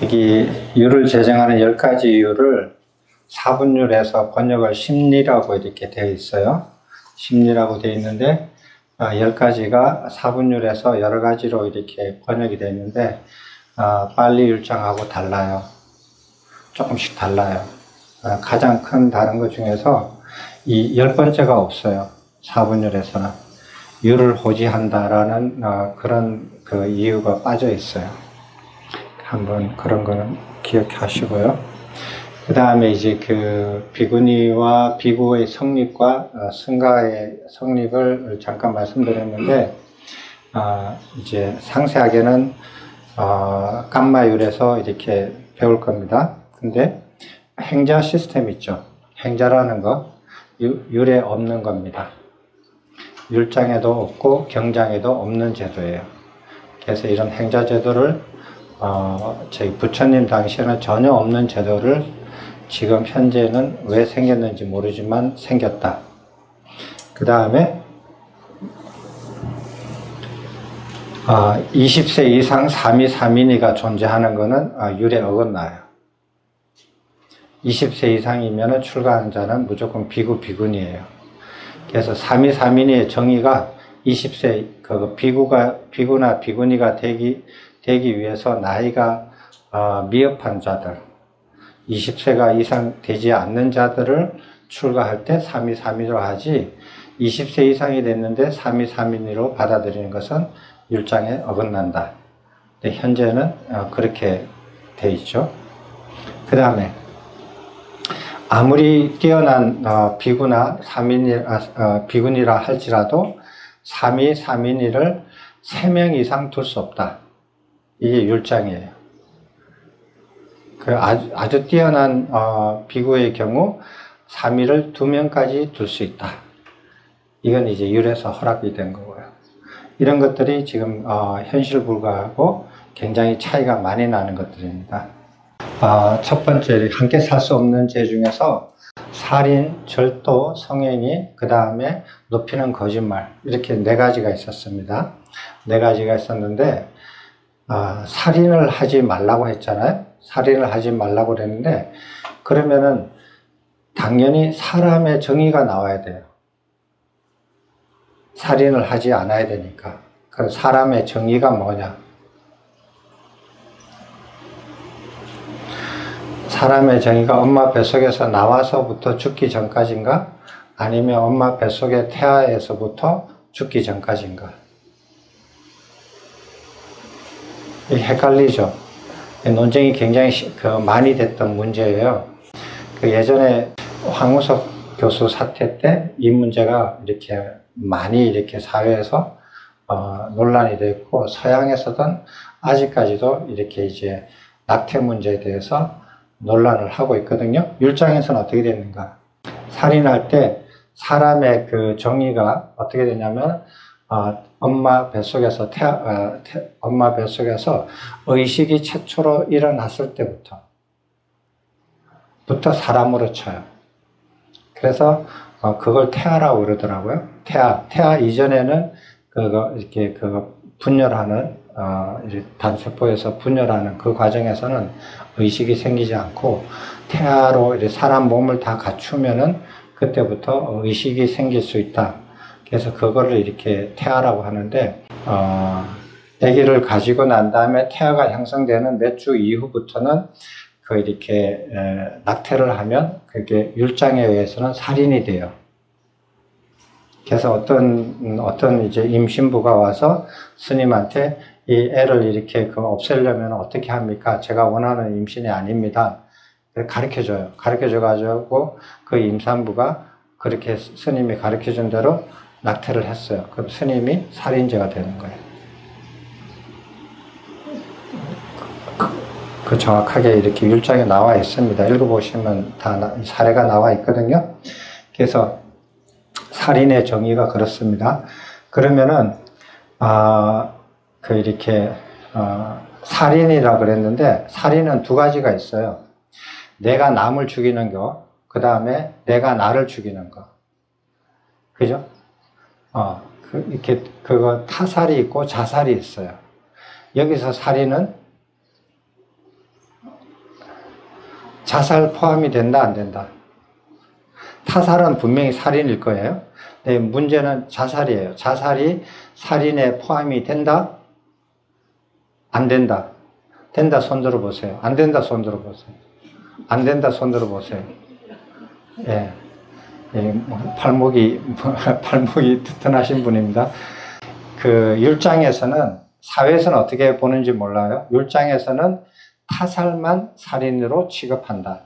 여기 율을 제정하는 10가지 이유를 사분율에서 번역을 심리라고 이렇게 되어 있어요. 심리라고 되어 있는데 10가지가 사분율에서 여러 가지로 이렇게 번역이 되어 있는데 빨리 율장하고 달라요. 조금씩 달라요. 가장 큰 다른 것 중에서 이 10번째가 없어요. 사분율에서는 율을 호지한다라는 그런 그 이유가 빠져 있어요. 한번 그런 거는 기억하시고요. 그 다음에 이제 그 비구니와 비구의 성립과 승가의 성립을 잠깐 말씀드렸는데, 이제 상세하게는 감마율에서 이렇게 배울 겁니다. 근데 행자 시스템 있죠. 행자라는 거 율에 없는 겁니다. 율장에도 없고 경장에도 없는 제도예요. 그래서 이런 행자 제도를 저희 부처님 당시에는 전혀 없는 제도를 지금 현재는 왜 생겼는지 모르지만 생겼다. 그 다음에 20세 이상 3위 3인이가 존재하는 것은 율에 어긋나요. 20세 이상이면 출가하는 자는 무조건 비구, 비구니예요. 그래서 3위 3인의 정의가 20세 비구나 비구니가 되기 위해서 나이가 미흡한 자들, 20세가 이상 되지 않는 자들을 출가할 때 3위 3인으로 하지, 20세 이상이 됐는데 3위 3인으로 받아들이는 것은 율장에 어긋난다. 근데 현재는 그렇게 돼 있죠. 그 다음에 아무리 뛰어난 비구나 비구니라 할지라도 3위 3인을 3명 이상 둘 수 없다. 이게 율장이에요. 아주 뛰어난 비구의 경우 3위를 2명까지 둘 수 있다. 이건 이제 율에서 허락이 된 거고요. 이런 것들이 지금 현실 불가하고 굉장히 차이가 많이 나는 것들입니다. 첫 번째, 함께 살 수 없는 죄 중에서 살인, 절도, 성행위, 그 다음에 높이는 거짓말, 이렇게 4가지가 있었습니다. 4가지가 있었는데 살인을 하지 말라고 했잖아요. 살인을 하지 말라고 그랬는데, 그러면은 당연히 사람의 정의가 나와야 돼요. 살인을 하지 않아야 되니까. 그럼 사람의 정의가 뭐냐? 사람의 정의가 엄마 뱃속에서 나와서부터 죽기 전까지인가? 아니면 엄마 뱃속의 태아에서부터 죽기 전까지인가? 이게 헷갈리죠? 논쟁이 굉장히 많이 됐던 문제예요. 예전에 황우석 교수 사태 때 이 문제가 이렇게 많이 이렇게 사회에서 논란이 됐고, 서양에서는 아직까지도 이렇게 이제 낙태 문제에 대해서 논란을 하고 있거든요. 율장에서는 어떻게 됐는가? 살인할 때 사람의 그 정의가 어떻게 되냐면 엄마 뱃속에서 엄마 뱃속에서 의식이 최초로 일어났을 때부터 사람으로 쳐요. 그래서 그걸 태아라고 그러더라고요. 태아 이전에는 이렇게 분열하는 단세포에서 분열하는 그 과정에서는 의식이 생기지 않고, 태아로 이제 사람 몸을 다 갖추면은 그때부터 의식이 생길 수 있다. 그래서 그거를 이렇게 태아라고 하는데, 아기를 가지고 난 다음에 태아가 형성되는 몇 주 이후부터는 이렇게 낙태를 하면 그게 율장에 의해서는 살인이 돼요. 그래서 어떤 이제 임신부가 와서 스님한테 이 애를 이렇게 없애려면 어떻게 합니까? 제가 원하는 임신이 아닙니다. 가르쳐줘요. 가르쳐줘가지고 그 임산부가 그렇게 스님이 가르쳐준 대로 낙태를 했어요. 그럼 스님이 살인죄가 되는 거예요. 그 정확하게 이렇게 율장에 나와 있습니다. 읽어보시면 다 사례가 나와 있거든요. 그래서 살인의 정의가 그렇습니다. 그러면은 이렇게 살인이라 그랬는데, 살인은 2가지가 있어요. 내가 남을 죽이는 거, 그 다음에 내가 나를 죽이는 거. 그죠? 이렇게 타살이 있고 자살이 있어요. 여기서 살인은 자살 포함이 된다, 안 된다? 타살은 분명히 살인일 거예요. 네, 문제는 자살이에요. 자살이 살인에 포함이 된다? 안 된다? 된다, 손 들어보세요. 안 된다, 손 들어보세요. 안 된다, 손 들어보세요. 예. 예, 발목이 튼튼하신 분입니다. 그 율장에서는, 사회에서는 어떻게 보는지 몰라요. 율장에서는 타살만 살인으로 취급한다.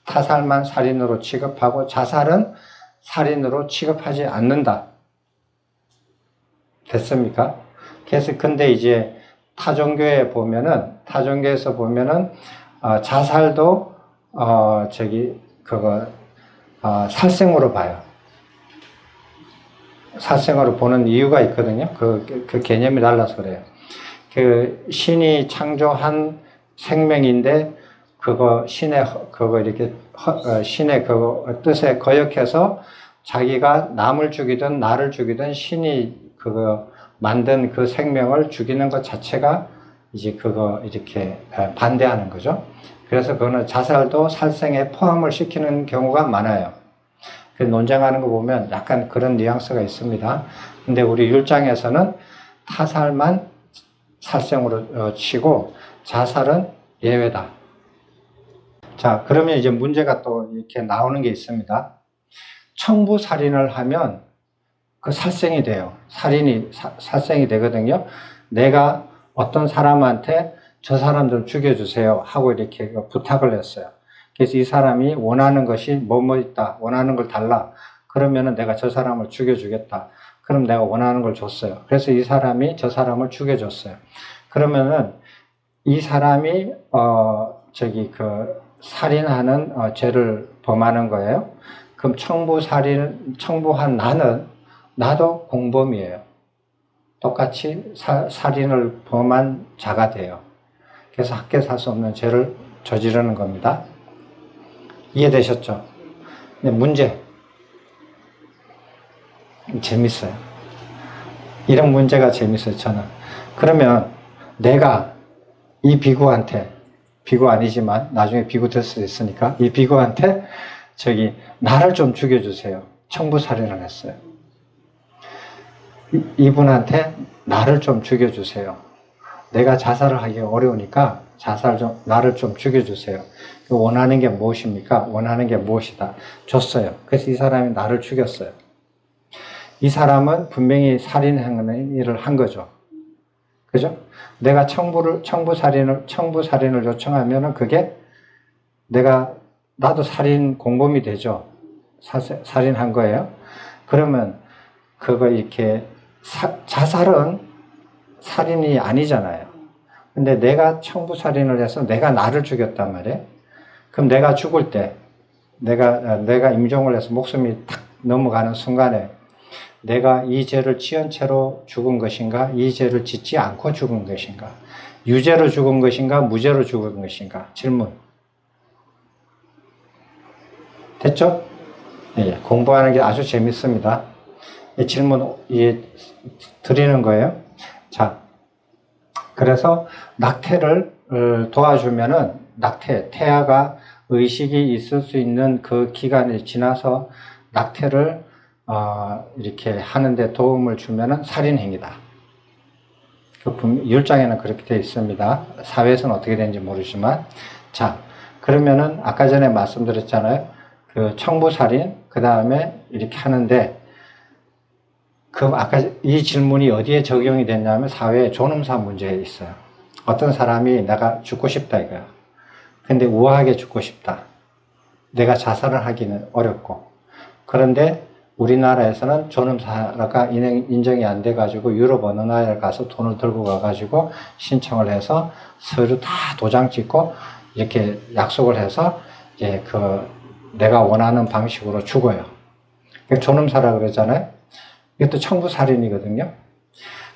타살만 살인으로 취급하고 자살은 살인으로 취급하지 않는다. 됐습니까? 그래서 근데 이제 타종교에서 보면은 자살도 살생으로 봐요. 살생으로 보는 이유가 있거든요. 그 개념이 달라서 그래요. 그 신이 창조한 생명인데 신의 뜻에 거역해서 자기가 남을 죽이든 나를 죽이든 신이 만든 그 생명을 죽이는 것 자체가 이제 이렇게 반대하는 거죠. 그래서 그거는 자살도 살생에 포함을 시키는 경우가 많아요. 그 논쟁하는 거 보면 약간 그런 뉘앙스가 있습니다. 근데 우리 율장에서는 타살만 살생으로 치고 자살은 예외다. 자, 그러면 이제 문제가 또 이렇게 나오는 게 있습니다. 청부살인을 하면 그 살생이 돼요. 살생이 되거든요. 내가 어떤 사람한테 저 사람 좀 죽여주세요 하고 이렇게 부탁을 했어요. 그래서 이 사람이 원하는 것이 뭐뭐 있다, 원하는 걸 달라. 그러면은 내가 저 사람을 죽여주겠다. 그럼 내가 원하는 걸 줬어요. 그래서 이 사람이 저 사람을 죽여줬어요. 그러면은 이 사람이 살인하는 죄를 범하는 거예요. 그럼 청부한 나도 공범이에요. 똑같이 살인을 범한 자가 돼요. 그래서 함께 살 수 없는 죄를 저지르는 겁니다. 이해되셨죠? 근데 문제. 재밌어요. 이런 문제가 재밌어요, 저는. 그러면 내가 이 비구한테, 비구 아니지만 나중에 비구 될 수도 있으니까 이 비구한테 나를 좀 죽여주세요. 청부살인을 했어요. 이분한테 나를 좀 죽여주세요. 내가 자살을 하기 어려우니까 나를 좀 죽여주세요. 원하는 게 무엇입니까? 원하는 게 무엇이다. 줬어요. 그래서 이 사람이 나를 죽였어요. 이 사람은 분명히 살인을 한 거죠. 그죠? 내가 청부살인을 요청하면은 그게 나도 살인 공범이 되죠. 살인한 거예요. 그러면 자살은 살인이 아니잖아요. 근데 내가 청부살인을 해서 내가 나를 죽였단 말이에요. 그럼 내가 죽을 때, 내가 임종을 해서 목숨이 탁 넘어가는 순간에 내가 이 죄를 지은 채로 죽은 것인가, 이 죄를 짓지 않고 죽은 것인가, 유죄로 죽은 것인가, 무죄로 죽은 것인가? 질문. 됐죠? 예, 공부하는 게 아주 재밌습니다. 이 질문 드리는 거예요. 자, 그래서 낙태를 도와주면은 태아가 의식이 있을 수 있는 그 기간이 지나서 낙태를 이렇게 하는데 도움을 주면은 살인행위다. 율장에는 그렇게 되어 있습니다. 사회에서는 어떻게 되는지 모르지만. 자, 그러면은 아까 전에 말씀드렸잖아요. 그 청부살인, 그 다음에 이렇게 하는데, 그럼 아까 이 질문이 어디에 적용이 됐냐면 사회의 존엄사 문제에 있어요. 어떤 사람이 내가 죽고 싶다 이거야. 근데 우아하게 죽고 싶다. 내가 자살을 하기는 어렵고. 그런데 우리나라에서는 존엄사가 인정이 안 돼가지고 유럽 어느 나라에 가서 돈을 들고 가가지고 신청을 해서 서류 다 도장 찍고 이렇게 약속을 해서 이제 내가 원하는 방식으로 죽어요. 존엄사라고 그러잖아요. 이것도 청부살인이거든요.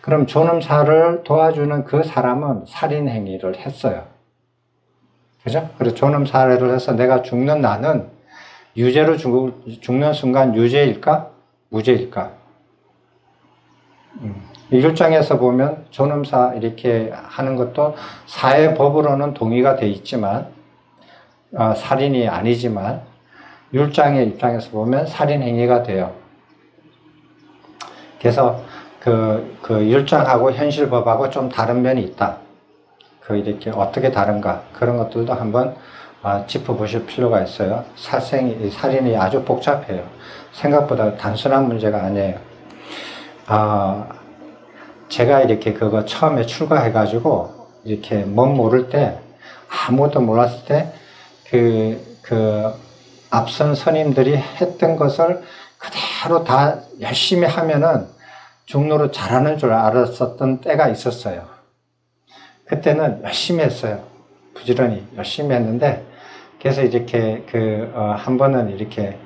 그럼 존엄사를 도와주는 그 사람은 살인행위를 했어요. 그죠? 그래서 존엄사를 해서 내가 죽는 나는 유죄로 죽는 순간 유죄일까? 무죄일까? 이 율장에서 보면 존엄사 이렇게 하는 것도 사회법으로는 동의가 돼 있지만 살인이 아니지만 율장의 입장에서 보면 살인 행위가 돼요. 그래서 그 율장하고 현실법하고 좀 다른 면이 있다. 이렇게 어떻게 다른가 그런 것들도 한번 짚어보실 필요가 있어요. 살인이 아주 복잡해요. 생각보다 단순한 문제가 아니에요. 제가 이렇게 그거 처음에 출가해가지고 이렇게 뭔 모를 때 아무것도 몰랐을 때 앞선 스님들이 했던 것을 그대로 다 열심히 하면은 중로로 잘하는 줄 알았었던 때가 있었어요. 그때는 열심히 했어요. 부지런히 열심히 했는데, 그래서 이렇게 한 번은 이렇게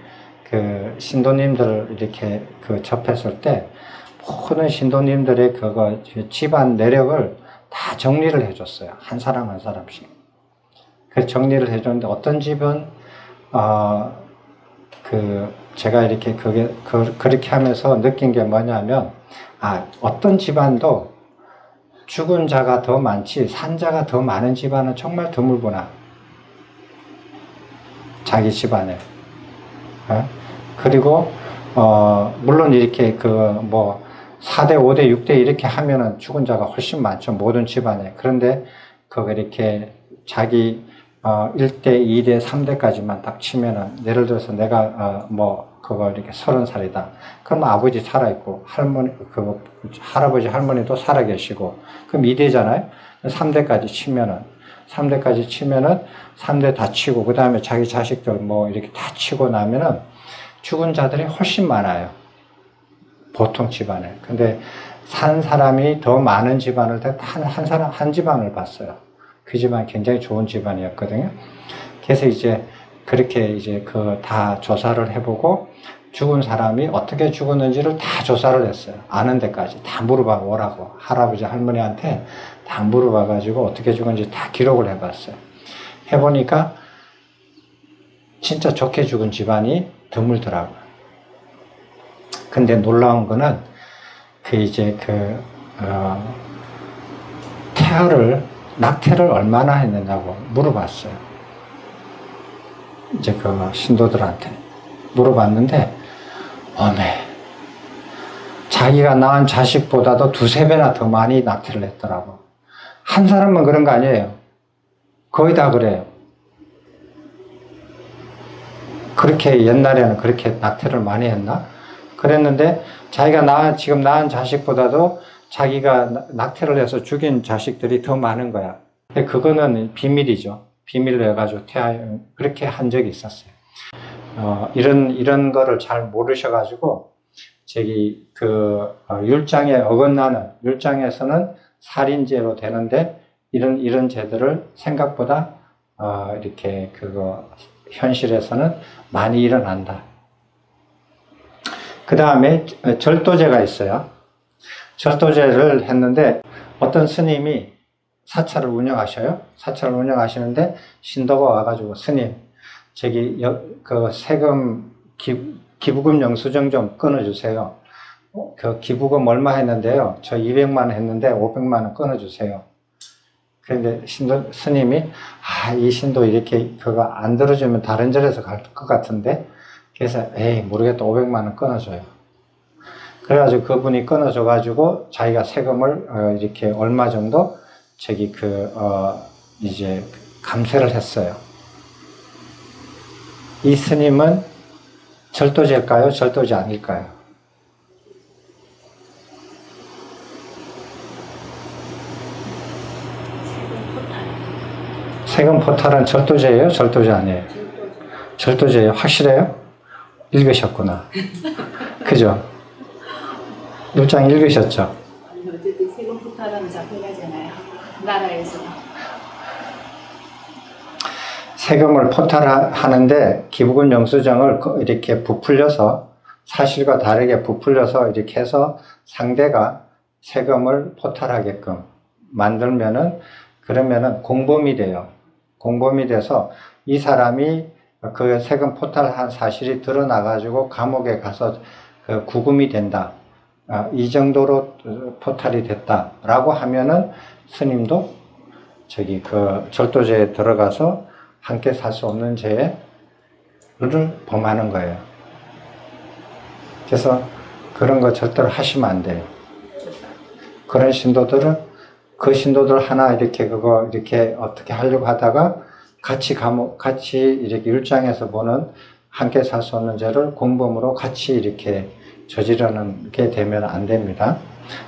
신도님들을 이렇게 접했을 때 모든 신도님들의 집안 내력을 다 정리를 해줬어요. 한 사람 한 사람씩. 그 정리를 해줬는데 어떤 집은 제가 이렇게 그렇게 하면서 느낀 게 뭐냐면, 어떤 집안도 죽은 자가 더 많지 산자가 더 많은 집안은 정말 드물구나. 자기 집안에. 그리고 물론 이렇게 4대, 5대, 6대 이렇게 하면은 죽은 자가 훨씬 많죠. 모든 집안에. 그런데 이렇게 자기 1대, 2대, 3대까지만 딱 치면은, 예를 들어서 내가 이렇게 30살이다. 그럼 아버지 살아있고, 할아버지, 할머니도 살아계시고, 그럼 2대잖아요? 3대까지 치면은, 3대 다 치고, 그 다음에 자기 자식들 이렇게 다 치고 나면은, 죽은 자들이 훨씬 많아요. 보통 집안에. 근데 산 사람이 더 많은 집안을 한 집안을 봤어요. 그 집안 굉장히 좋은 집안이었거든요. 그래서 그렇게 다 조사를 해보고 죽은 사람이 어떻게 죽었는지를 다 조사를 했어요. 아는 데까지 다 물어봐 오라고 할아버지 할머니한테 다 물어봐 가지고 어떻게 죽은지 다 기록을 해봤어요. 해보니까 진짜 좋게 죽은 집안이 드물더라고요. 근데 놀라운 거는 낙태를 얼마나 했느냐고 물어봤어요. 신도들한테 물어봤는데, 자기가 낳은 자식보다도 2~3배나 더 많이 낙태를 했더라고. 한 사람만 그런 거 아니에요. 거의 다 그래요. 그렇게 옛날에는 그렇게 낙태를 많이 했나? 그랬는데 자기가 지금 낳은 자식보다도 자기가 낙태를 해서 죽인 자식들이 더 많은 거야. 근데 그거는 비밀이죠. 비밀로 해가지고 그렇게 한 적이 있었어요. 이런 거를 잘 모르셔가지고 율장에 어긋나는, 율장에서는 살인죄로 되는데 이런 죄들을 생각보다 이렇게 현실에서는 많이 일어난다. 그 다음에 절도죄가 있어요. 절도죄를 했는데 어떤 스님이 사찰을 운영하셔요. 사찰을 운영하시는데 신도가 와가지고, 스님, 세금 기부금 영수증 좀 끊어주세요. 기부금 얼마 했는데요. 저 200만 원 했는데 500만 원 끊어주세요. 그런데 스님이 이 신도 이렇게 그거 안 들어주면 다른 절에서 갈 것 같은데, 그래서 모르겠다, 500만 원 끊어줘요. 그래가지고 그분이 끊어줘가지고 자기가 세금을 이렇게 얼마 정도 감세를 했어요. 이 스님은 절도죄일까요? 절도죄 아닐까요? 세금 포탈은 절도죄예요? 절도죄 아니에요? 절도죄예요? 확실해요? 읽으셨구나. 그죠? 율장 읽으셨죠? 어쨌든 세금 포탈하면 잡혀가잖아요. 나라에서. 세금을 포탈하는데 기부금 영수증을 이렇게 부풀려서, 사실과 다르게 부풀려서 이렇게 해서 상대가 세금을 포탈하게끔 만들면은, 그러면은 공범이 돼요. 공범이 돼서 이 사람이 그 세금 포탈한 사실이 드러나가지고 감옥에 가서 구금이 된다. 이 정도로 포탈이 됐다라고 하면은 스님도 절도죄에 들어가서 함께 살 수 없는 죄를 범하는 거예요. 그래서 그런 거 절대로 하시면 안 돼요. 그런 신도들은 그 신도들 하나 이렇게 그거 이렇게 어떻게 하려고 하다가 같이 이렇게 율장에서 보는 함께 살 수 없는 죄를 공범으로 같이 이렇게 저지르는 게 되면 안 됩니다.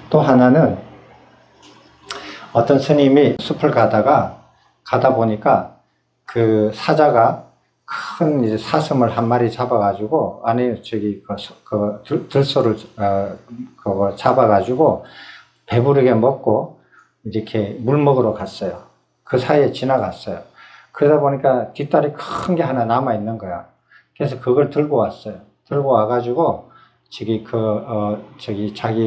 또 하나는 어떤 스님이 숲을 가다 보니까 그 사자가 큰 이제 사슴을 한 마리 잡아가지고 안에 들소를 그거 잡아가지고 배부르게 먹고 이렇게 물 먹으러 갔어요. 그 사이에 지나갔어요. 그러다 보니까 뒷다리 큰 게 하나 남아 있는 거야. 그래서 그걸 들고 왔어요. 들고 와가지고 자기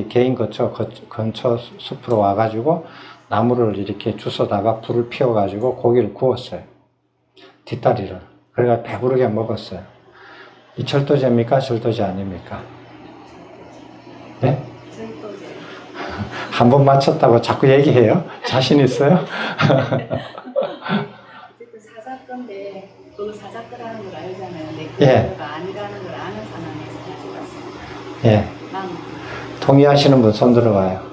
개인 근처 숲으로 와가지고 나무를 이렇게 주워다가 불을 피워가지고 고기를 구웠어요. 뒷다리를. 그래가 배부르게 먹었어요. 이 절도죄입니까? 절도죄 아닙니까? 네? 절도죄. 한 번 맞췄다고 자꾸 얘기해요? 자신 있어요? 어쨌든 사사건데 그 사사건라는 걸 알잖아요. 내 예. 그거가 아니라는 걸 아는 상황에서 가져갔어요. 예. 난 동의하시는 분 손 들어봐요.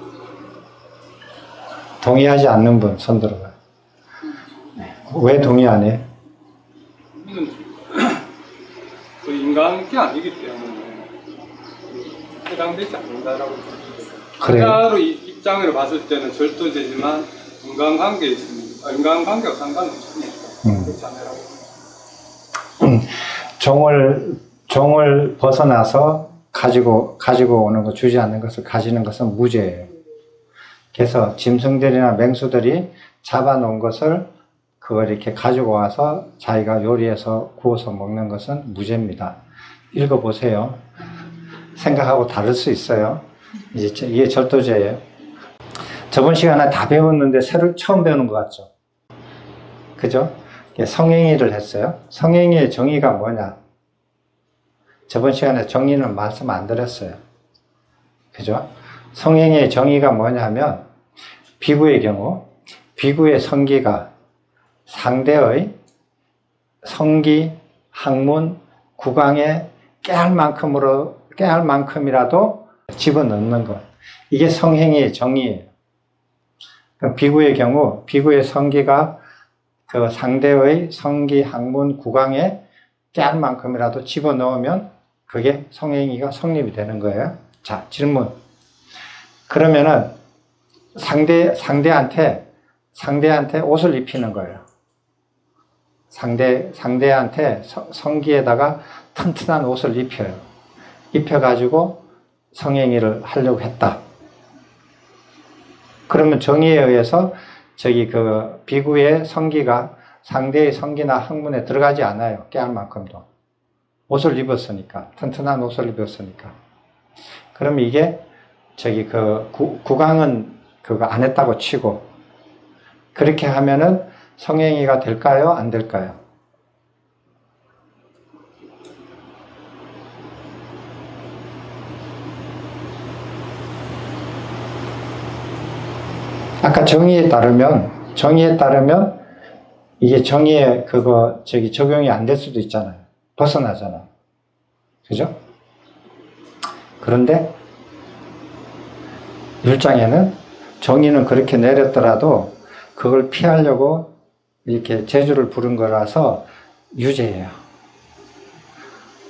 동의하지 않는 분 손 들어봐요. 왜 동의 안 해요? 그 인간이 아니기 때문에 해당되지 않는다라고 그래요? 하나로 입장으로 봤을 때는 절도죄지만 인간관계에 있습니다. 인간관계와 상관없습니다. 그렇지 않으라고. 종을 벗어나서 가지고 오는 거, 주지 않는 것을 가지는 것은 무죄예요. 그래서 짐승들이나 맹수들이 잡아놓은 것을 그걸 이렇게 가지고 와서 자기가 요리해서 구워서 먹는 것은 무죄입니다. 읽어보세요. 생각하고 다를 수 있어요. 이게 절도죄예요. 저번 시간에 다 배웠는데 처음 배우는 것 같죠? 그죠? 성행위를 했어요. 성행위의 정의가 뭐냐? 저번 시간에 정의는 말씀 안 드렸어요. 그죠? 성행위의 정의가 뭐냐면 비구의 경우 비구의 성기가 상대의 성기, 학문, 구강에 깨알 만큼이라도 집어넣는 것. 이게 성행위의 정의예요. 그럼 비구의 경우 비구의 성기가 그 상대의 성기, 학문, 구강에 깨알만큼이라도 집어넣으면 그게 성행위가 성립이 되는 거예요. 자, 질문. 그러면은 상대한테 옷을 입히는 거예요. 상대한테 성기에다가 튼튼한 옷을 입혀요. 입혀가지고 성행위를 하려고 했다. 그러면 정의에 의해서 그 비구의 성기가 상대의 성기나 학문에 들어가지 않아요. 깨알만큼도. 옷을 입었으니까. 튼튼한 옷을 입었으니까. 그럼 이게 구강은 그거 안 했다고 치고 그렇게 하면은 성행위가 될까요? 안 될까요? 아까 정의에 따르면 이게 정의에 적용이 안 될 수도 있잖아요. 벗어나잖아요. 그죠? 그런데 율장에는 정의는 그렇게 내렸더라도 그걸 피하려고 이렇게 재주를 부른 거라서 유죄예요.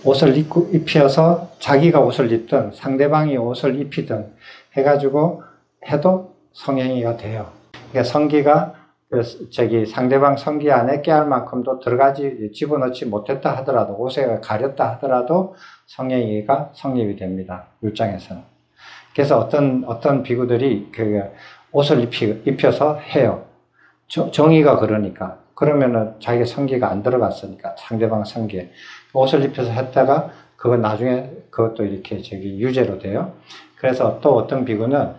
옷을 입혀서 자기가 옷을 입든 상대방이 옷을 입히든 해가지고 해도 성행위가 돼요. 그러니까 성기가 상대방 성기 안에 깨알만큼도 집어넣지 못했다 하더라도 옷에 가렸다 하더라도 성행위가 성립이 됩니다. 율장에서는. 그래서 어떤 비구들이 옷을 입혀서 해요. 정의가 그러니까. 그러면은 자기 성기가 안 들어갔으니까 상대방 성기에 옷을 입혀서 했다가 그거 나중에 그것도 이렇게 유죄로 돼요. 그래서 또 어떤 비구는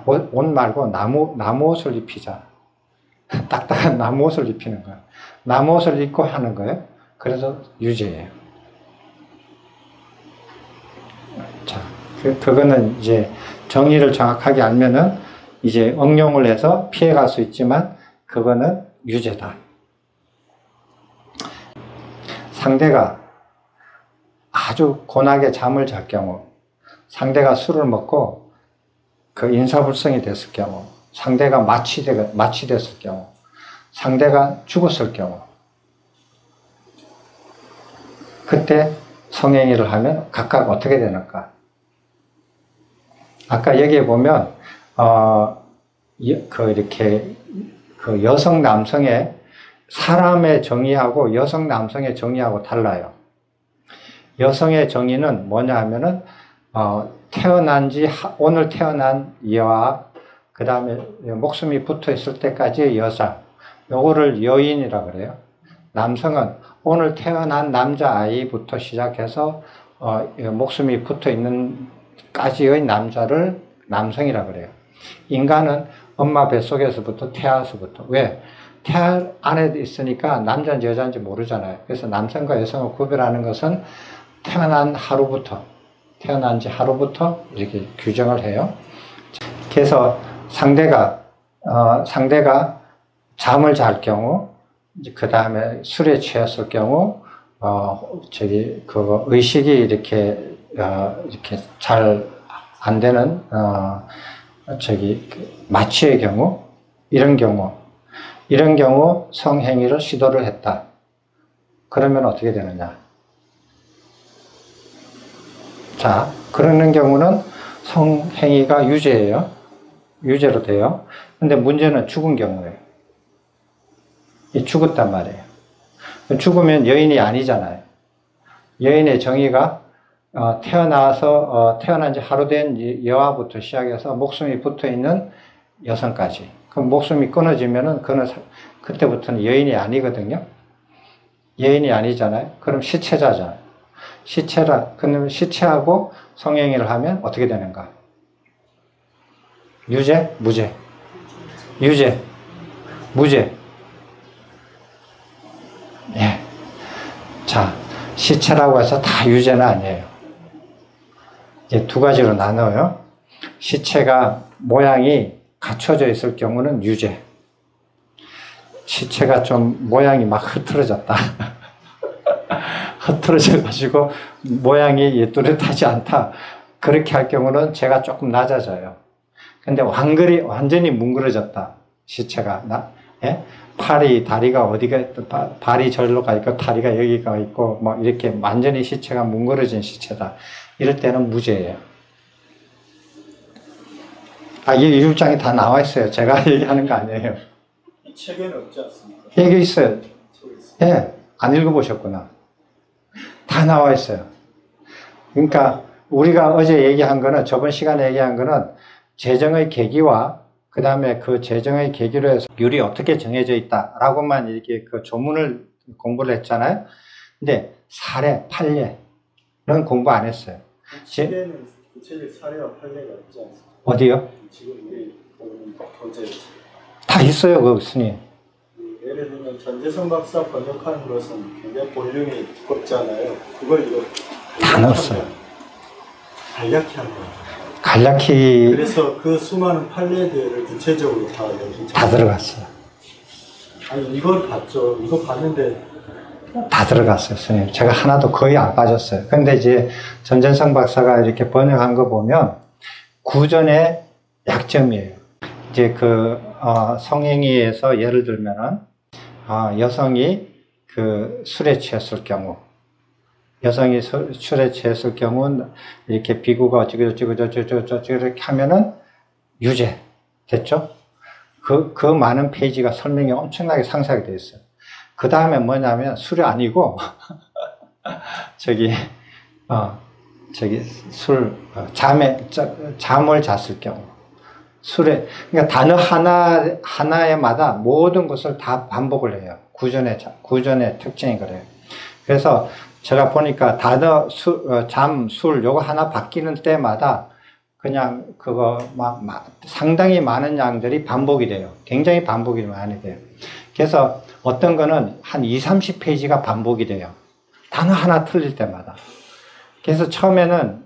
옷 말고 나무 옷을 입히자. 딱딱한 나무 옷을 입히는 거예요. 나무 옷을 입고 하는 거예요. 그래서 유죄예요. 자, 그거는 이제 정의를 정확하게 알면은 이제 응용을 해서 피해갈 수 있지만 그거는 유죄다. 상대가 아주 곤하게 잠을 잘 경우, 상대가 술을 먹고 그 인사불성이 됐을 경우, 상대가 마취됐을 경우, 상대가 죽었을 경우, 그때 성행위를 하면 각각 어떻게 되는가? 아까 여기에 보면 이렇게 그 여성 남성의 사람의 정의하고 여성 남성의 정의하고 달라요. 여성의 정의는 뭐냐 하면은 오늘 태어난 여아, 그 다음에 목숨이 붙어 있을 때까지의 여자, 요거를 여인이라 그래요. 남성은 오늘 태어난 남자아이부터 시작해서 목숨이 붙어 있는 까지의 남자를 남성이라 그래요. 인간은 엄마 뱃속에서부터 태아서부터. 왜? 태아 안에 있으니까 남자인지 여자인지 모르잖아요. 그래서 남성과 여성을 구별하는 것은 태어난 지 하루부터 이렇게 규정을 해요. 그래서 상대가 잠을 잘 경우, 그 다음에 술에 취했을 경우, 의식이 이렇게 잘 안 되는, 마취의 경우, 이런 경우 성행위를 시도를 했다. 그러면 어떻게 되느냐? 자, 그러는 경우는 성행위가 유죄예요. 유죄로 돼요. 근데 문제는 죽은 경우예요. 죽었단 말이에요. 죽으면 여인이 아니잖아요. 여인의 정의가 태어난 지 하루 된 여아부터 시작해서 목숨이 붙어 있는 여성까지. 그럼 목숨이 끊어지면은 그때부터는 여인이 아니거든요. 여인이 아니잖아요. 그럼 시체자잖아요. 그러면 시체하고 성행위를 하면 어떻게 되는가? 유죄? 무죄? 유죄? 무죄? 예. 자, 시체라고 해서 다 유죄는 아니에요. 이제 두 가지로 나눠요. 시체가 모양이 갖춰져 있을 경우는 유죄. 시체가 좀 모양이 막 흐트러졌다. 흐트러져가지고 모양이 뚜렷하지 않다. 그렇게 할 경우는 죄가 조금 낮아져요. 근데 완전히 뭉그러졌다. 시체가. 예? 다리가 발이 절로 가 있고, 다리가 여기가 있고, 뭐, 이렇게 완전히 시체가 뭉그러진 시체다. 이럴 때는 무죄예요. 이 율장이 다 나와 있어요. 제가 얘기하는 거 아니에요. 이 책에는 없지 않습니까? 여기 있어요. 예, 안 읽어보셨구나. 다 나와 있어요. 그러니까 우리가 어제 얘기한 거는, 저번 시간에 얘기한 거는 재정의 계기와 그 다음에 그 재정의 계기로 해서 율이 어떻게 정해져 있다라고만 이렇게 그 조문을 공부를 했잖아요. 근데 사례, 판례는 공부 안 했어요. 책에는 구체적 사례와 판례가 없지 않습니까? 어디요? 지금 우리 보는 교재 다 있어요, 그 스님. 예를 들면 전재성 박사 번역하는 것은 굉장히 볼륨이 두껍잖아요. 그걸 이거 다 넣었어요. 간략히 한 거예요. 간략히 그래서 그 수많은 판례들을 구체적으로 다 여기 다 들어갔어요. 아니 이걸 봤죠. 이거 봤는데 다 들어갔어요, 스님. 제가 하나도 거의 안 빠졌어요. 근데 이제 전재성 박사가 이렇게 번역한 거 보면 구전의 약점이에요. 이제 성행위에서 예를 들면은 여성이 술에 취했을 경우, 여성이 술에 취했을 경우는 이렇게 비구가 어쩌고 이렇게 하면은 유죄 됐죠? 그 많은 페이지가 설명이 엄청나게 상세하게 되어 있어요. 그 다음에 뭐냐면 술이 아니고 잠을 잤을 경우, 그러니까 단어 하나에마다 모든 것을 다 반복을 해요. 구전의 특징이 그래요. 그래서 제가 보니까 단어, 술, 요거 하나 바뀌는 때마다 그냥 상당히 많은 양들이 반복이 돼요. 굉장히 반복이 많이 돼요. 그래서 어떤 거는 한 20-30페이지가 반복이 돼요. 단어 하나 틀릴 때마다. 그래서 처음에는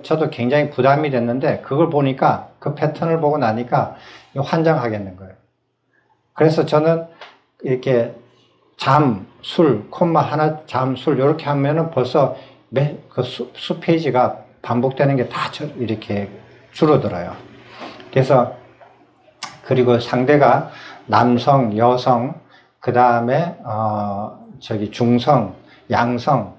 저도 굉장히 부담이 됐는데, 그걸 보니까, 그 패턴을 보고 나니까 환장하겠는 거예요. 그래서 저는 이렇게 잠, 술, 콤마 하나, 잠, 술 이렇게 하면은 벌써 그 수 페이지가 반복되는 게 다 이렇게 줄어들어요. 그래서 그리고 상대가 남성, 여성, 그 다음에 중성, 양성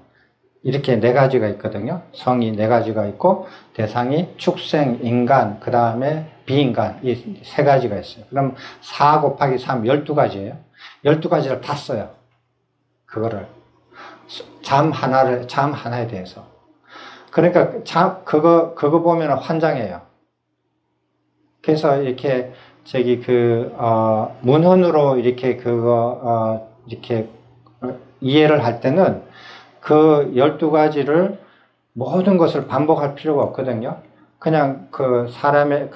이렇게 네 가지가 있거든요. 성이 네 가지가 있고 대상이 축생, 인간, 그 다음에 비인간 이 세 가지가 있어요. 그럼 4 곱하기 3 12가지예요. 12가지를 다 써요. 그거를 잠 하나에 대해서. 그러니까 그거 보면 환장해요. 그래서 이렇게 문헌으로 이렇게 이렇게 이해를 할 때는 그 12가지를 모든 것을 반복할 필요가 없거든요. 그냥 그 사람의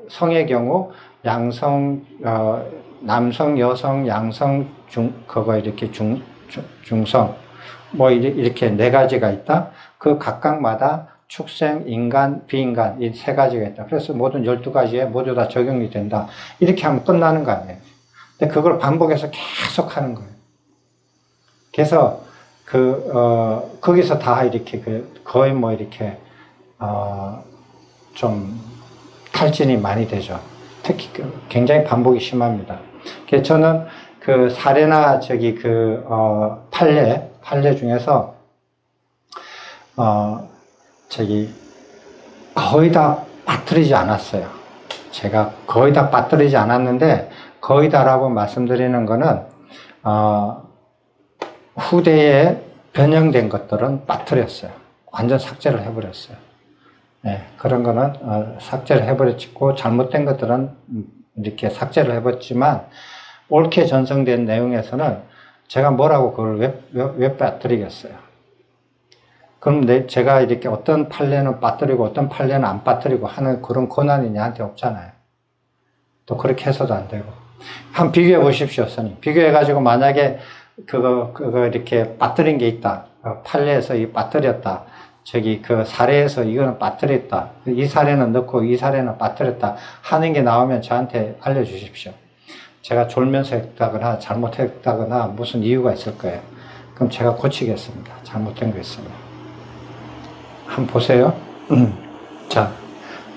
성의 경우 양성, 남성, 여성, 양성, 중성 뭐 이렇게 네 가지가 있다. 그 각각마다 축생, 인간, 비인간 이 세 가지가 있다. 그래서 모든 12가지에 모두 다 적용이 된다. 이렇게 하면 끝나는 거 아니에요. 근데 그걸 반복해서 계속 하는 거예요. 그래서 거기서 다 이렇게 거의 뭐 이렇게 좀 탈진이 많이 되죠. 특히 굉장히 반복이 심합니다. 그래서 저는 그 사례나 판례 중에서 거의 다 빠뜨리지 않았어요. 제가 거의 다 빠뜨리지 않았는데 거의 다라고 말씀드리는 거는 후대에 변형된 것들은 빠뜨렸어요. 완전 삭제를 해버렸어요. 네, 그런 거는 삭제를 해버렸고 잘못된 것들은 이렇게 삭제를 해버렸지만 옳게 전송된 내용에서는 제가 뭐라고 그걸 왜 빠뜨리겠어요. 그럼 제가 이렇게 어떤 판례는 빠뜨리고 어떤 판례는 안 빠뜨리고 하는 그런 권한이 나한테 없잖아요. 또 그렇게 해서도 안 되고. 한번 비교해 보십시오, 선생님. 비교해 가지고 만약에 그거 이렇게 빠뜨린 게 있다. 판례에서 이 빠뜨렸다. 그 사례에서 이거는 빠뜨렸다. 이 사례는 넣고 이 사례는 빠뜨렸다. 하는 게 나오면 저한테 알려주십시오. 제가 졸면서 했다거나 잘못했다거나 무슨 이유가 있을 거예요. 그럼 제가 고치겠습니다. 잘못된 거 있으면. 한번 보세요. 자,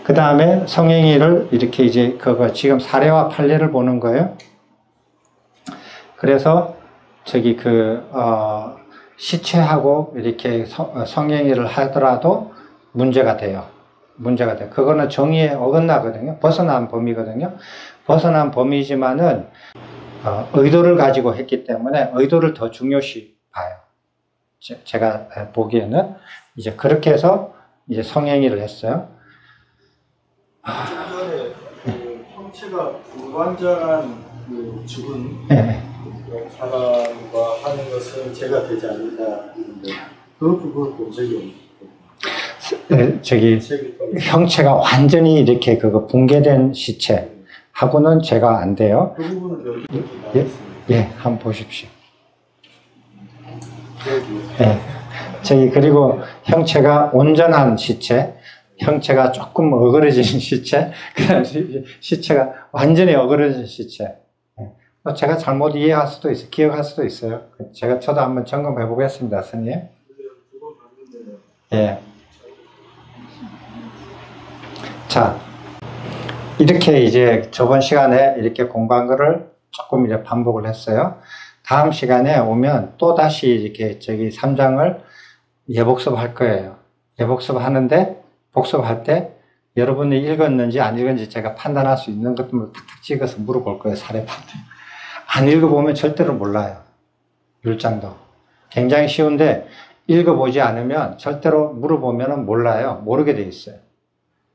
그 다음에 성행위를 이렇게 이제 지금 사례와 판례를 보는 거예요. 그래서 시체하고 이렇게 성행위를 하더라도 문제가 돼요. 그거는 정의에 어긋나거든요. 벗어난 범위거든요. 벗어난 범위지만은 의도를 가지고 했기 때문에 의도를 더 중요시 봐요. 제가 보기에는 이제 그렇게 해서 이제 성행위를 했어요. 좀 전에 그 형체가 불완전한 죽은 사람과 하는 것은 죄가 되지 않는다 했는데 그 부분을 본 적이 없어요. 형체가 완전히 이렇게 붕괴된 시체하고는 죄가 안 돼요. 그 부분은 여기 나와 있습니다. 한번 보십시오. 그리고 형체가 온전한 시체, 형체가 조금 어그러진 시체, 그 다음에 시체가 완전히 어그러진 시체. 제가 잘못 이해할 수도 있어요. 기억할 수도 있어요. 저도 한번 점검해 보겠습니다, 선생님. 자, 이렇게 이제 저번 시간에 이렇게 공부한 거를 조금 이제 반복을 했어요. 다음 시간에 오면 또 다시 이렇게 3장을 예복습 할 거예요. 예복습 하는데, 복습할 때 여러분이 읽었는지 안 읽었는지 제가 판단할 수 있는 것들을 탁탁 찍어서 물어볼 거예요, 사례판에. 안 읽어보면 절대로 몰라요. 율장도. 굉장히 쉬운데, 읽어보지 않으면 절대로 물어보면 몰라요. 모르게 돼 있어요.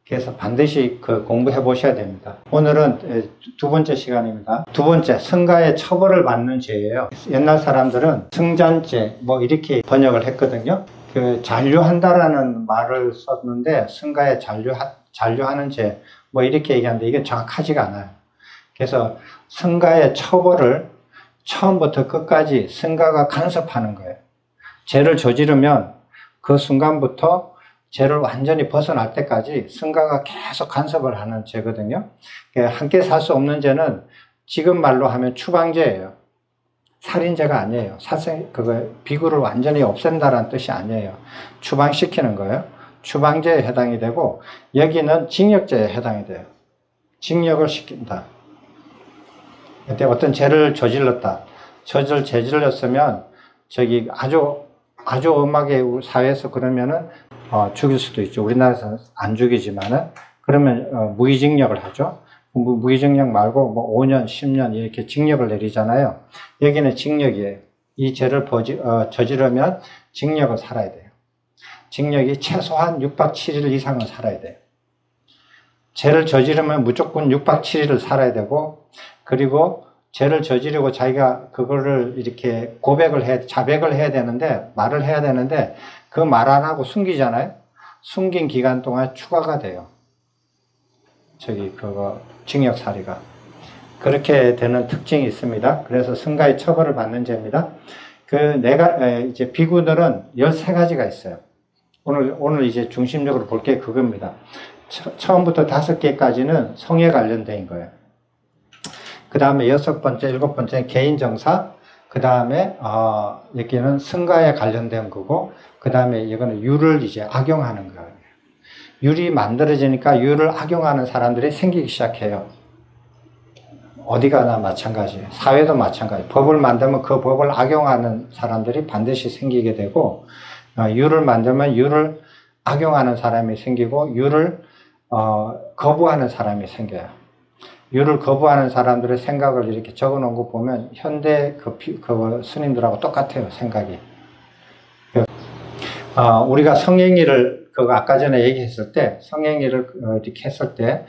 그래서 반드시 공부해 보셔야 됩니다. 오늘은 두 번째 시간입니다. 두 번째, 승가의 처벌을 받는 죄예요. 옛날 사람들은 승잔죄 뭐 이렇게 번역을 했거든요. 잔류한다라는 말을 썼는데 승가의 잔류하는 죄 뭐 이렇게 얘기하는데 이게 정확하지가 않아요. 그래서 승가의 처벌을 처음부터 끝까지 승가가 간섭하는 거예요. 죄를 저지르면 그 순간부터 죄를 완전히 벗어날 때까지 승가가 계속 간섭을 하는 죄거든요. 함께 살 수 없는 죄는 지금 말로 하면 추방죄예요. 살인죄가 아니에요. 비구를 완전히 없앤다는 뜻이 아니에요. 추방시키는 거예요. 추방죄에 해당이 되고, 여기는 징역죄에 해당이 돼요. 징역을 시킨다. 근데 어떤 죄를 저질렀다. 죄를 저질렀으면, 아주 엄하게 사회에서 그러면은, 죽일 수도 있죠. 우리나라에서는 안 죽이지만은, 그러면, 무기징역을 하죠. 무기징역 말고, 5년, 10년, 이렇게 징역을 내리잖아요. 여기는 징역이에요. 이 죄를 저지르면 징역을 살아야 돼요. 징역이 최소한 6박 7일 이상은 살아야 돼요. 죄를 저지르면 무조건 6박 7일을 살아야 되고, 그리고 죄를 저지르고 자기가 그거를 이렇게 자백을 해야 되는데, 말을 해야 되는데, 그 말 안 하고 숨긴 기간 동안 추가가 돼요. 징역살이가. 그렇게 되는 특징이 있습니다. 그래서 승가의 처벌을 받는 죄입니다. 이제 비구들은 13가지가 있어요. 오늘 이제 중심적으로 볼 게 그겁니다. 처음부터 5개까지는 성에 관련된 거예요. 그 다음에 6번째, 7번째 개인정사, 그 다음에 여기는 승가에 관련된 거고, 그 다음에 이거는 율을 이제 악용하는 거예요. 율이 만들어지니까 율을 악용하는 사람들이 생기기 시작해요. 어디 가나 마찬가지예요. 사회도 마찬가지. 법을 만들면 그 법을 악용하는 사람들이 반드시 생기게 되고, 율을 만들면 율을 악용하는 사람이 생기고, 율을 거부하는 사람이 생겨요. 율을 거부하는 사람들의 생각을 이렇게 적어 놓은 거 보면 현대 그 스님들하고 똑같아요, 생각이. 우리가 성행위를 아까 전에 얘기했을 때, 성행위를 이렇게 했을 때,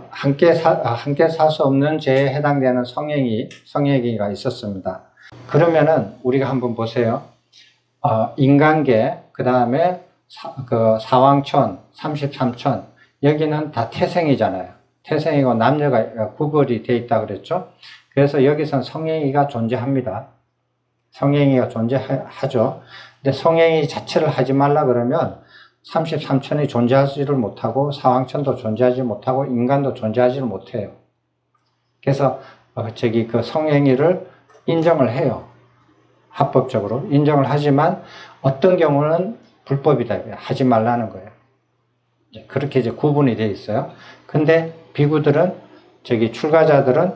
함께 살 수 없는 죄에 해당되는 성행위가 있었습니다. 그러면은 우리가 한번 보세요. 인간계, 그 다음에 사왕천, 33천, 여기는 다 태생이잖아요. 태생이고 남녀가 구별이 되어 있다 그랬죠. 그래서 여기선 성행위가 존재합니다. 성행위가 존재하죠. 근데 성행위 자체를 하지 말라 그러면 33천이 존재하지를 못하고 사왕천도 존재하지 못하고 인간도 존재하지를 못해요. 그래서 그 성행위를 인정을 해요. 합법적으로 인정을 하지만 어떤 경우는 불법이다. 하지 말라는 거예요. 그렇게 이제 구분이 되어 있어요. 근데 비구들은 출가자들은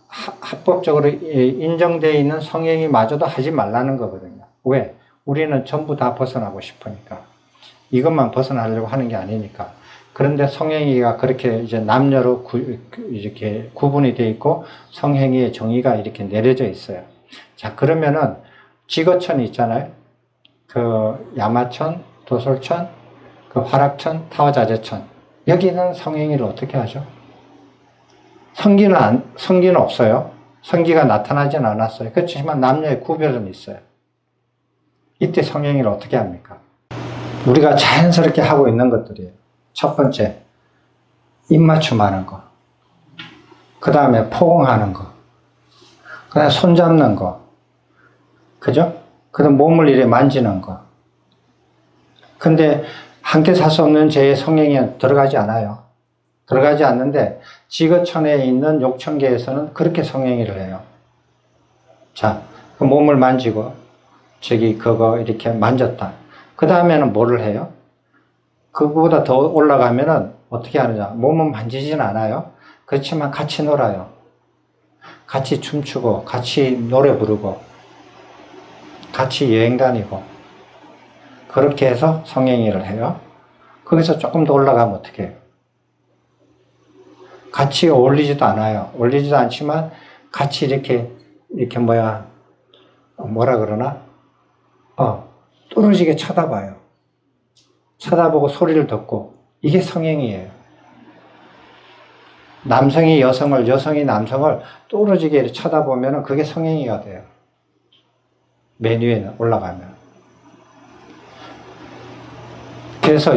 합법적으로 인정되어 있는 성행위마저도 하지 말라는 거거든요. 왜? 우리는 전부 다 벗어나고 싶으니까. 이것만 벗어나려고 하는 게 아니니까. 그런데 성행위가 그렇게 이제 남녀로 이렇게 구분이 되어 있고 성행위의 정의가 이렇게 내려져 있어요. 자, 그러면은 지거천이 있잖아요. 야마천, 도솔천, 화락천, 타화자재천. 여기는 성행위를 어떻게 하죠? 성기는 없어요. 성기가 나타나진 않았어요. 그렇지만 남녀의 구별은 있어요. 이때 성행위를 어떻게 합니까? 우리가 자연스럽게 하고 있는 것들이에요. 첫 번째, 입맞춤 하는 거. 그 다음에 포옹하는 거. 그 다음에 손잡는 거. 그죠? 그 다음 몸을 이렇게 만지는 거. 근데 함께 살 수 없는 죄의 성행위는 들어가지 않아요. 들어가지 않는데 지거천에 있는 욕천계에서는 그렇게 성행위를 해요. 자, 그 몸을 만지고 그거 이렇게 만졌다. 그 다음에는 뭐를 해요? 그거보다 더 올라가면은 어떻게 하느냐? 몸은 만지진 않아요. 그렇지만 같이 놀아요. 같이 춤추고 같이 노래 부르고 같이 여행 다니고 그렇게 해서 성행위를 해요. 거기서 조금 더 올라가면 어떻게 해요? 같이 어울리지도 않아요. 어울리지도 않지만 같이 이렇게 뭐라 그러나? 뚫어지게 쳐다봐요. 쳐다보고 소리를 듣고 이게 성행위예요. 남성이 여성을, 여성이 남성을 뚫어지게 쳐다보면 그게 성행위가 돼요. 맨 위에 올라가면. 그래서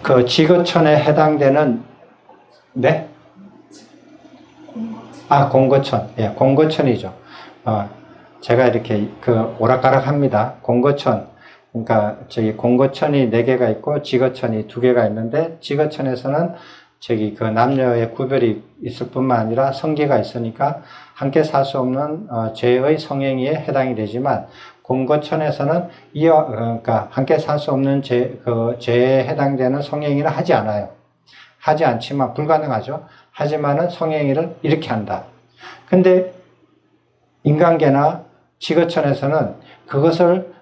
그 지거천에 해당되는, 네? 공거천. 예, 공거천이죠. 제가 이렇게 오락가락 합니다. 공거천. 그러니까 공거천이 4개가 있고 지거천이 2개가 있는데 지거천에서는 저기 그 남녀의 구별이 있을 뿐만 아니라 성기가 있으니까 함께 살 수 없는 죄의 성행위에 해당이 되지만 공거천에서는 그러니까 함께 살 수 없는 죄에 해당되는 성행위를 하지 않아요. 하지 않지만 불가능하죠. 하지만은 성행위를 이렇게 한다. 근데 인간계나 지거천에서는 그것을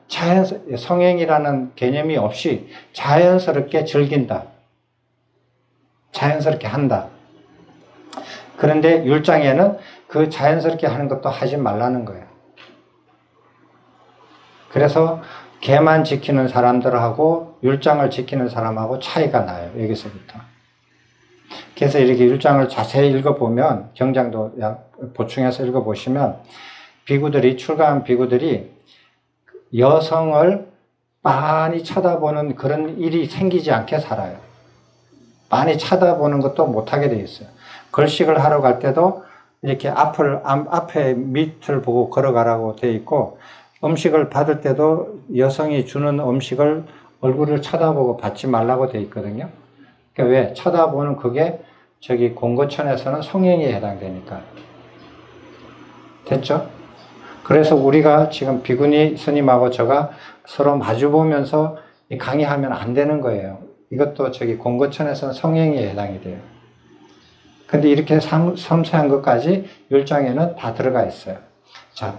성행이라는 개념이 없이 자연스럽게 즐긴다. 자연스럽게 한다. 그런데 율장에는 그 자연스럽게 하는 것도 하지 말라는 거예요. 그래서 개만 지키는 사람들하고 율장을 지키는 사람하고 차이가 나요. 여기서부터. 그래서 이렇게 율장을 자세히 읽어보면, 경장도 보충해서 읽어보시면, 출가한 비구들이 여성을 많이 쳐다보는 그런 일이 생기지 않게 살아요. 많이 쳐다보는 것도 못하게 되어 있어요. 걸식을 하러 갈 때도 이렇게 앞에 밑을 보고 걸어가라고 되어 있고, 음식을 받을 때도 여성이 주는 음식을 얼굴을 쳐다보고 받지 말라고 되어 있거든요. 그러니까 왜? 쳐다보는 그게 저기 공거천에서는 성행위에 해당되니까. 됐죠? 그래서 우리가 지금 비구니 스님하고 저가 서로 마주보면서 강의하면 안 되는 거예요. 이것도 저기 공거천에서는 성행위에 해당이 돼요. 근데 이렇게 섬세한 것까지 율장에는 다 들어가 있어요. 자,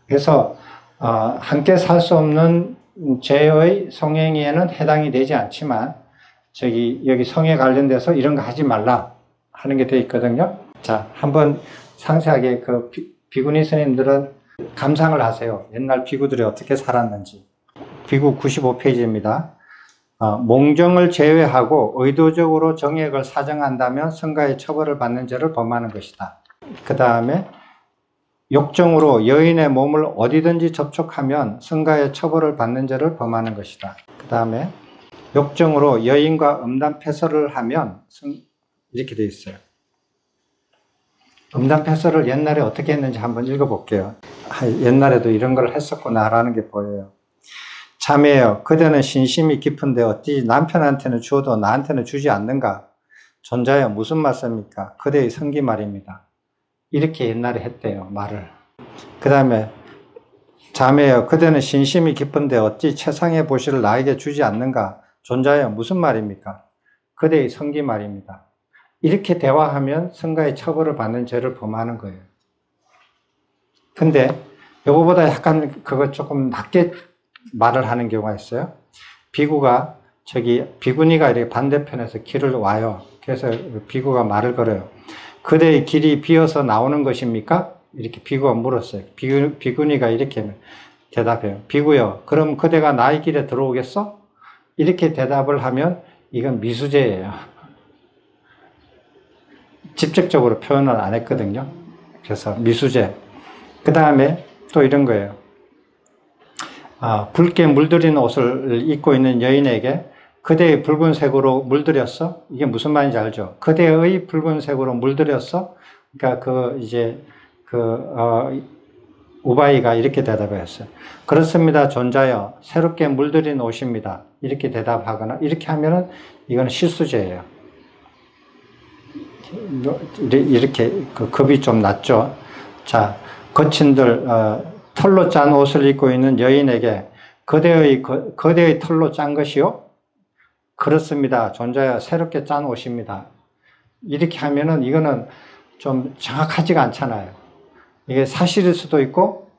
그래서 함께 살 수 없는 죄의 성행위에는 해당이 되지 않지만 여기 성에 관련돼서 이런 거 하지 말라 하는 게 되어 있거든요. 자, 한번 상세하게 그 비구니 스님들은 감상을 하세요. 옛날 비구들이 어떻게 살았는지. 비구 95페이지입니다. 몽정을 제외하고 의도적으로 정액을 사정한다면 성가의 처벌을 받는 죄를 범하는 것이다. 그 다음에 욕정으로 여인의 몸을 어디든지 접촉하면 성가의 처벌을 받는 죄를 범하는 것이다. 그 다음에 욕정으로 여인과 음담패설을 하면 이렇게 되어 있어요. 음담패설을 옛날에 어떻게 했는지 한번 읽어볼게요. 옛날에도 이런 걸 했었구나라는 게 보여요. 자매여, 그대는 신심이 깊은데 어찌 남편한테는 주어도 나한테는 주지 않는가? 존자여, 무슨 말씀입니까? 그대의 성기 말입니다. 이렇게 옛날에 했대요, 말을. 그 다음에 자매여, 그대는 신심이 깊은데 어찌 최상의 보시를 나에게 주지 않는가? 존자여, 무슨 말입니까? 그대의 성기 말입니다. 이렇게 대화하면 성가의 처벌을 받는 죄를 범하는 거예요. 근데 요거보다 약간 그거 조금 낮게 말을 하는 경우가 있어요. 비구니가 이렇게 반대편에서 길을 와요. 그래서 비구가 말을 걸어요. 그대의 길이 비어서 나오는 것입니까? 이렇게 비구가 물었어요. 비구니가 이렇게 대답해요. 비구여, 그럼 그대가 나의 길에 들어오겠어? 이렇게 대답을 하면 이건 미수죄예요. 직접적으로 표현을 안 했거든요. 그래서 미수죄. 그 다음에 또 이런 거예요. 붉게 물들인 옷을 입고 있는 여인에게 그대의 붉은색으로 물들였어? 이게 무슨 말인지 알죠? 그대의 붉은색으로 물들였어? 그러니까 우바이가 이렇게 대답했어요. 그렇습니다, 존자여. 새롭게 물들인 옷입니다. 이렇게 대답하거나, 이렇게 하면은 이건 실수죄예요. 이렇게 급이 좀 낮죠. 자, 거친들, 털로 짠 옷을 입고 있는 여인에게 그대의 털로 짠 것이요? 그렇습니다, 존자여. 새롭게 짠 옷입니다. 이렇게 하면은 이거는 좀 정확하지가 않잖아요. 이게 사실일 수도 있고,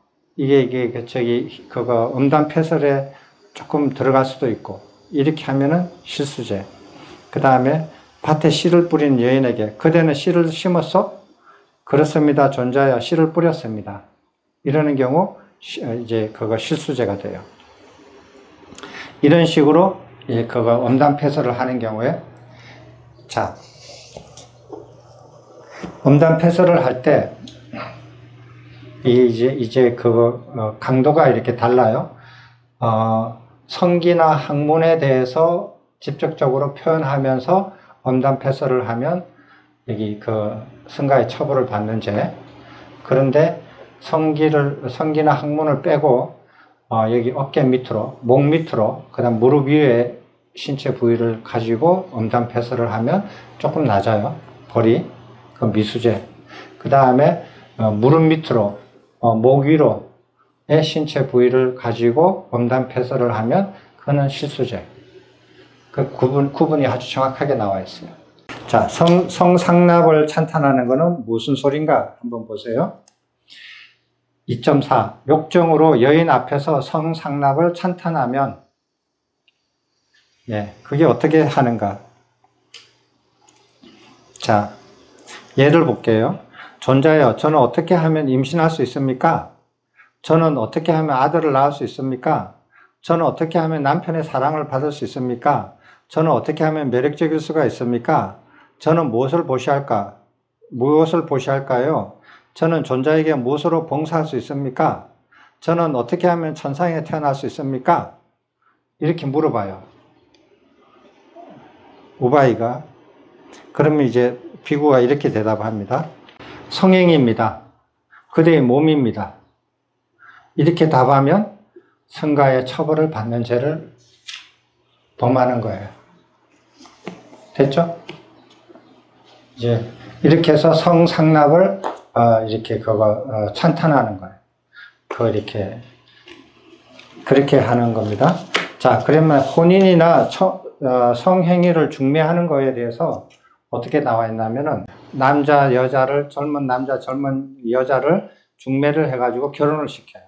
그거 음담패설에 조금 들어갈 수도 있고, 이렇게 하면은 실수죄. 그 다음에 밭에 씨를 뿌린 여인에게 그대는 씨를 심었어? 그렇습니다, 존자여. 씨를 뿌렸습니다. 이러는 경우 이제 그거 실수죄가 돼요. 이런 식으로 그거 음담패설을 하는 경우에, 자, 음담패설을 할 때 이제 그거 강도가 이렇게 달라요. 성기나 학문에 대해서 직접적으로 표현하면서 음담패설을 하면 여기 그 성가의 처벌을 받는 죄. 그런데 성기나 학문을 빼고 여기 어깨 밑으로, 목 밑으로, 그다음 무릎 위에 신체 부위를 가지고 음담 폐설을 하면 조금 낮아요. 벌이. 그 미수제. 그 다음에 무릎 밑으로, 목 위로의 신체 부위를 가지고 음담 폐설을 하면 그거는 실수제. 그 구분이 아주 정확하게 나와 있어요. 자, 성상납을 찬탄하는 거는 무슨 소린가 한번 보세요. 2.4 욕정으로 여인 앞에서 성상납을 찬탄하면 그게 어떻게 하는가. 자, 예를 볼게요. 존자여, 저는 어떻게 하면 임신할 수 있습니까? 저는 어떻게 하면 아들을 낳을 수 있습니까? 저는 어떻게 하면 남편의 사랑을 받을 수 있습니까? 저는 어떻게 하면 매력적일 수가 있습니까? 저는 무엇을 보시할까? 무엇을 보시할까요? 저는 존자에게 무엇으로 봉사할 수 있습니까? 저는 어떻게 하면 천상에 태어날 수 있습니까? 이렇게 물어봐요. 우바이가. 그러면 이제 비구가 이렇게 대답합니다. 성행입니다. 그대의 몸입니다. 이렇게 답하면 성가의 처벌을 받는 죄를 범하는 거예요. 됐죠? 이제 이렇게 해서 성상납을 이렇게 찬탄하는 거예요. 그렇게 하는 겁니다. 자, 그러면 혼인이나 성행위를 중매하는 거에 대해서 어떻게 나와 있냐면은 남자 여자를 젊은 남자 젊은 여자를 중매를 해가지고 결혼을 시켜요.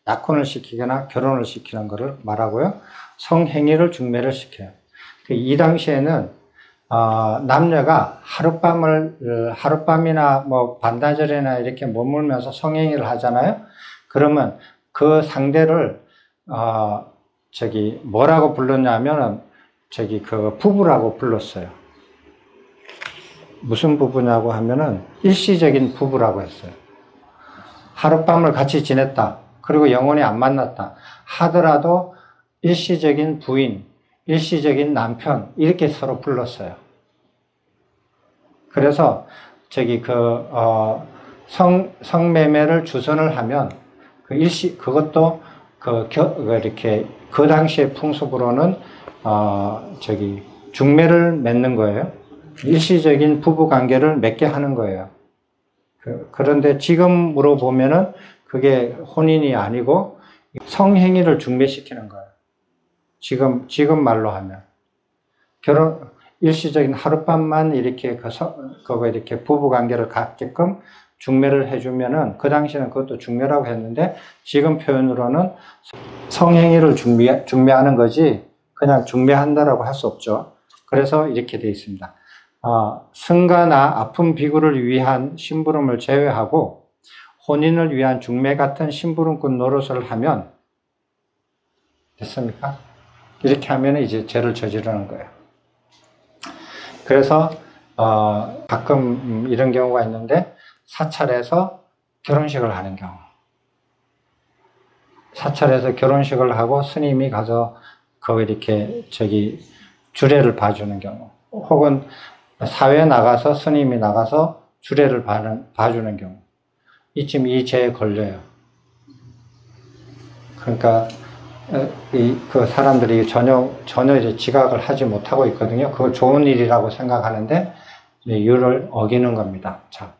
약혼을 시키거나 결혼을 시키는 것을 말하고요. 성행위를 중매를 시켜요. 이 당시에는 남녀가 하룻밤이나 뭐 반나절이나 이렇게 머물면서 성행위를 하잖아요. 그러면 그 상대를 뭐라고 불렀냐면은 그 부부라고 불렀어요. 무슨 부부냐고 하면은 일시적인 부부라고 했어요. 하룻밤을 같이 지냈다. 그리고 영원히 안 만났다 하더라도 일시적인 부인, 일시적인 남편 이렇게 서로 불렀어요. 그래서 성매매를 주선을 하면 그것도 이렇게 그 당시의 풍습으로는 중매를 맺는 거예요. 일시적인 부부 관계를 맺게 하는 거예요. 그런데 지금으로 보면은 그게 혼인이 아니고 성행위를 중매시키는 거예요. 지금 말로 하면. 일시적인 하룻밤만 이렇게 이렇게 부부 관계를 갖게끔 중매를 해주면은 그 당시에는 그것도 중매라고 했는데 지금 표현으로는 성행위를 중매하는 거지 그냥 중매한다라고 할 수 없죠. 그래서 이렇게 되어 있습니다. 승가나 아픈 비구를 위한 심부름을 제외하고 혼인을 위한 중매 같은 심부름꾼 노릇을 하면 됐습니까? 이렇게 하면 이제 죄를 저지르는 거예요. 그래서 가끔 이런 경우가 있는데 사찰에서 결혼식을 하는 경우, 사찰에서 결혼식을 하고 스님이 가서 이렇게 주례를 봐주는 경우, 혹은 사회에 나가서 스님이 나가서 주례를 봐주는 경우, 이쯤 이 죄에 걸려요. 그러니까 그 사람들이 전혀 이제 지각을 하지 못하고 있거든요. 그거 좋은 일이라고 생각하는데 율을 어기는 겁니다. 자.